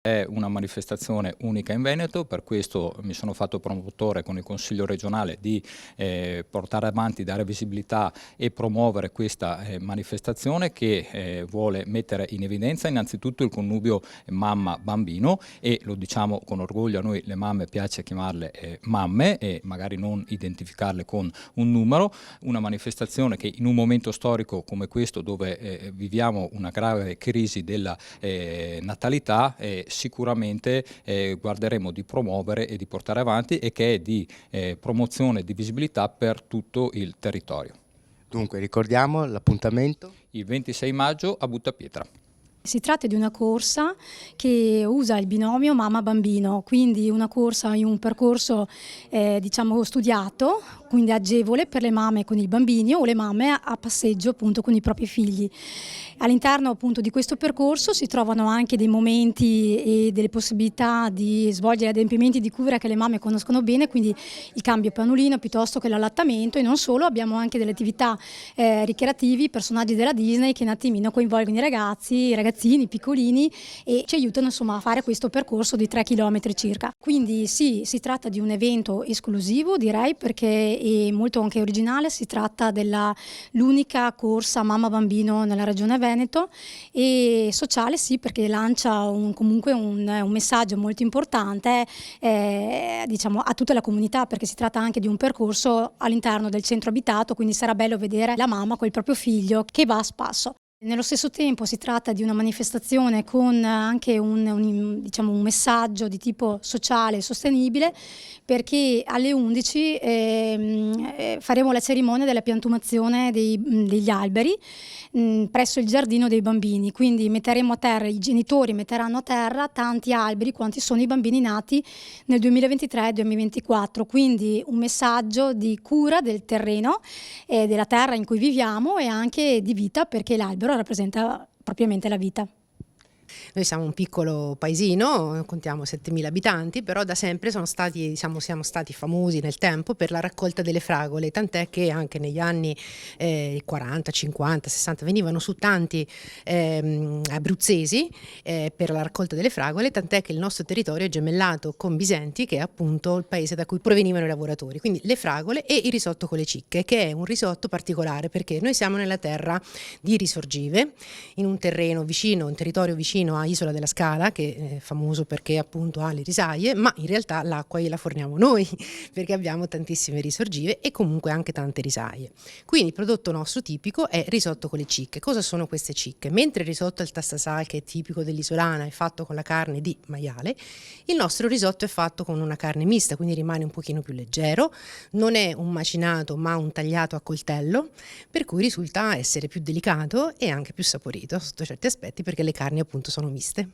È una manifestazione unica in Veneto, per questo mi sono fatto promotore con il Consiglio regionale di portare avanti, dare visibilità e promuovere questa manifestazione che vuole mettere in evidenza innanzitutto il connubio mamma-bambino, e lo diciamo con orgoglio, a noi le mamme piace chiamarle mamme e magari non identificarle con un numero. Una manifestazione che in un momento storico come questo, dove viviamo una grave crisi della natalità, sicuramente guarderemo di promuovere e di portare avanti, e che è di promozione e di visibilità per tutto il territorio. Dunque ricordiamo l'appuntamento? Il 26 maggio a Buttapietra. Si tratta di una corsa che usa il binomio mamma-bambino, quindi una corsa in un percorso diciamo studiato, quindi agevole per le mamme con i bambini o le mamme a passeggio appunto con i propri figli. All'interno appunto di questo percorso si trovano anche dei momenti e delle possibilità di svolgere adempimenti di cura che le mamme conoscono bene, quindi il cambio pannolino piuttosto che l'allattamento, e non solo, abbiamo anche delle attività ricreativi, personaggi della Disney che un attimino coinvolgono i ragazzini piccolini e ci aiutano insomma a fare questo percorso di 3 km circa. Quindi sì, si tratta di un evento esclusivo, direi, perché è molto anche originale. Si tratta dell'unica corsa mamma-bambino nella regione Veneto, e sociale sì, perché lancia comunque un messaggio molto importante diciamo a tutta la comunità, perché si tratta anche di un percorso all'interno del centro abitato, quindi sarà bello vedere la mamma con il proprio figlio che va a spasso. Nello stesso tempo si tratta di una manifestazione con anche diciamo un messaggio di tipo sociale e sostenibile, perché alle 11 faremo la cerimonia della piantumazione degli alberi presso il giardino dei bambini, quindi metteremo a terra, i genitori metteranno a terra tanti alberi quanti sono i bambini nati nel 2023 e 2024, quindi un messaggio di cura del terreno, della terra in cui viviamo, e anche di vita, perché l'albero rappresenta propriamente la vita. Noi siamo un piccolo paesino, contiamo 7.000 abitanti, però da sempre siamo stati famosi nel tempo per la raccolta delle fragole, tant'è che anche negli anni 40, 50, 60 venivano su tanti abruzzesi per la raccolta delle fragole, tant'è che il nostro territorio è gemellato con Bisenti, che è appunto il paese da cui provenivano i lavoratori. Quindi le fragole e il risotto con le cicche, che è un risotto particolare perché noi siamo nella terra di Risorgive, in un terreno vicino, un territorio vicino a Isola della Scala, che è famoso perché appunto ha le risaie, ma in realtà l'acqua gliela forniamo noi perché abbiamo tantissime risorgive e comunque anche tante risaie. Quindi il prodotto nostro tipico è risotto con le cicche. Cosa sono queste cicche? Mentre il risotto al tassasal, che è tipico dell'isolana, è fatto con la carne di maiale, il nostro risotto è fatto con una carne mista, quindi rimane un pochino più leggero, non è un macinato ma un tagliato a coltello, per cui risulta essere più delicato e anche più saporito sotto certi aspetti, perché le carni appunto sono miste.